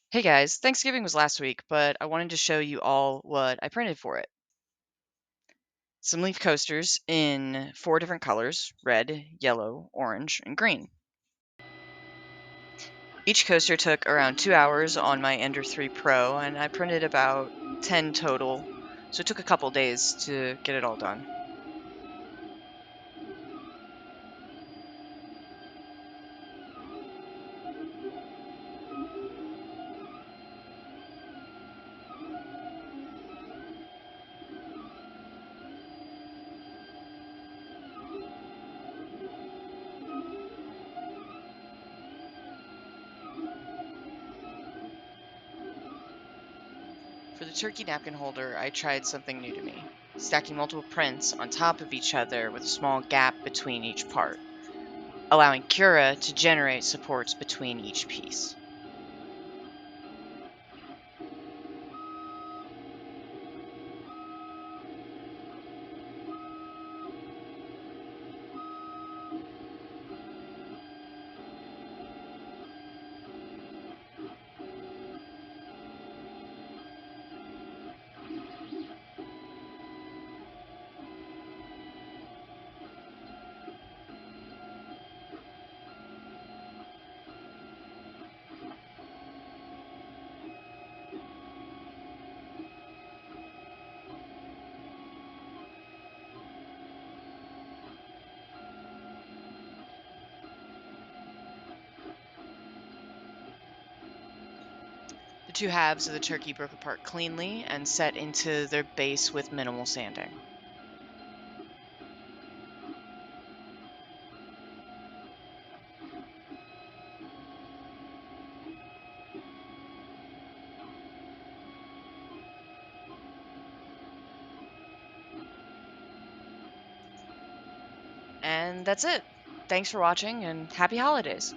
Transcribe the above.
Hey guys, Thanksgiving was last week, but I wanted to show you all what I printed for it. Some leaf coasters in 4 different colors: red, yellow, orange, and green. Each coaster took around 2 hours on my Ender 3 Pro, and I printed about 10 total, so it took a couple days to get it all done. For the turkey napkin holder, I tried something new to me, stacking multiple prints on top of each other with a small gap between each part, allowing Cura to generate supports between each piece. The two halves of the turkey broke apart cleanly and set into their base with minimal sanding. And that's it. Thanks for watching and happy holidays.